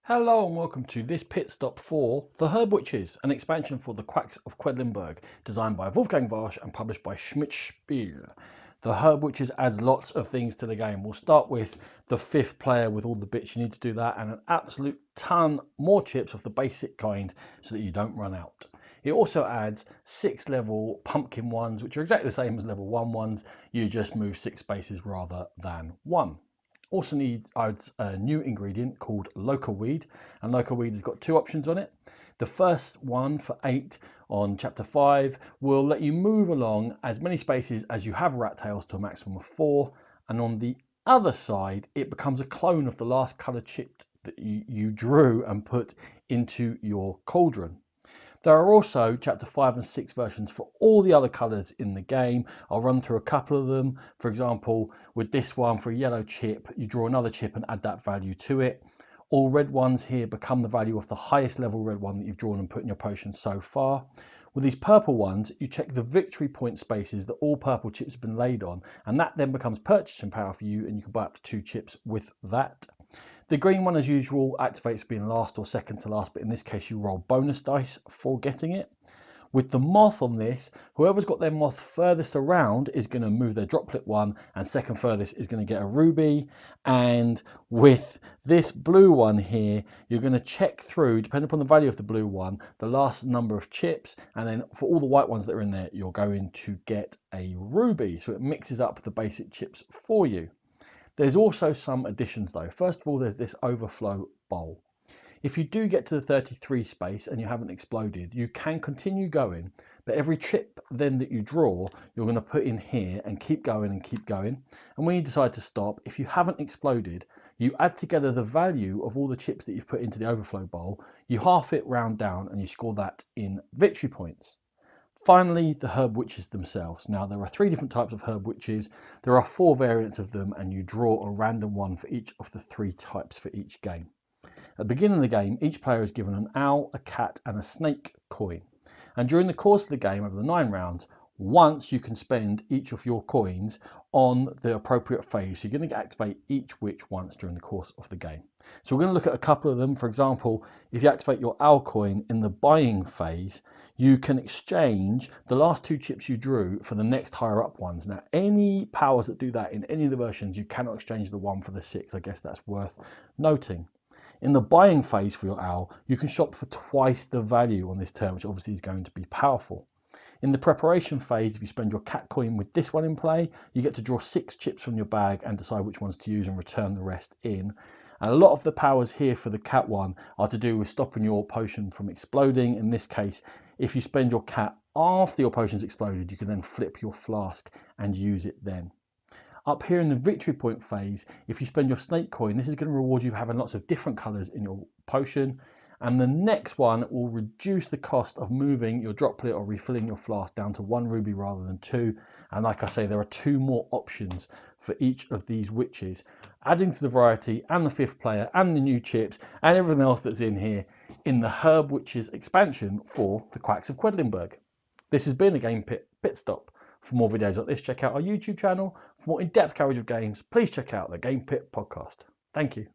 Hello and welcome to this pit stop for The Herb Witches, an expansion for the Quacks of Quedlinburg, designed by Wolfgang Warsch and published by Schmidt Spiele. The Herb Witches adds lots of things to the game. We'll start with the 5th player with all the bits you need to do that, and an absolute ton more chips of the basic kind so that you don't run out. It also adds 6 level pumpkin ones, which are exactly the same as level 1 ones. You just move 6 spaces rather than 1. Also adds a new ingredient called local weed, and local weed has got 2 options on it. The first one for 8 on chapter 5 will let you move along as many spaces as you have rat tails to a maximum of 4, and on the other side it becomes a clone of the last colour chip that you drew and put into your cauldron. There are also chapter 5 and 6 versions for all the other colours in the game. I'll run through a couple of them. For example, with this one, for a yellow chip, you draw another chip and add that value to it. All red ones here become the value of the highest level red one that you've drawn and put in your potion so far. With these purple ones, you check the victory point spaces that all purple chips have been laid on, and that then becomes purchasing power for you, and you can buy up to 2 chips with that. The green one, as usual, activates being last or second to last, but in this case you roll bonus dice for getting it. With the moth on this, whoever's got their moth furthest around is going to move their droplet one, and second furthest is going to get a ruby. And with this blue one here, you're going to check through, depending upon the value of the blue one, the last number of chips, and then for all the white ones that are in there, you're going to get a ruby. So it mixes up the basic chips for you. There's also some additions though. First of all, there's this Overflow Bowl. If you do get to the 33 space and you haven't exploded, you can continue going, but every chip then that you draw, you're going to put in here and keep going and keep going. And when you decide to stop, if you haven't exploded, you add together the value of all the chips that you've put into the Overflow Bowl, you half it round down and you score that in victory points. Finally, the herb witches themselves. Now, there are 3 different types of herb witches. There are 4 variants of them, and you draw a random one for each of the 3 types for each game. At the beginning of the game, each player is given an owl, a cat, and a snake coin. And during the course of the game, over the 9 rounds, once you can spend each of your coins on the appropriate phase. So you're going to activate each witch once during the course of the game. So we're going to look at a couple of them. For example, if you activate your owl coin in the buying phase, you can exchange the last 2 chips you drew for the next higher up ones. Now, any powers that do that in any of the versions, you cannot exchange the 1 for the 6. I guess that's worth noting. In the buying phase for your owl, you can shop for twice the value on this turn, which obviously is going to be powerful. In the preparation phase, if you spend your cat coin with this one in play, you get to draw 6 chips from your bag and decide which ones to use and return the rest in. And a lot of the powers here for the cat one are to do with stopping your potion from exploding. In this case, if you spend your cat after your potion's exploded, you can then flip your flask and use it then. Up here in the victory point phase, if you spend your snake coin, this is going to reward you for having lots of different colours in your potion. And the next one will reduce the cost of moving your droplet or refilling your flask down to 1 ruby rather than 2. And like I say, there are 2 more options for each of these witches, adding to the variety and the 5th player and the new chips and everything else that's in here in the Herb Witches expansion for the Quacks of Quedlinburg. This has been a Game Pit Stop. For more videos like this, check out our YouTube channel. For more in-depth coverage of games, please check out the Game Pit podcast. Thank you.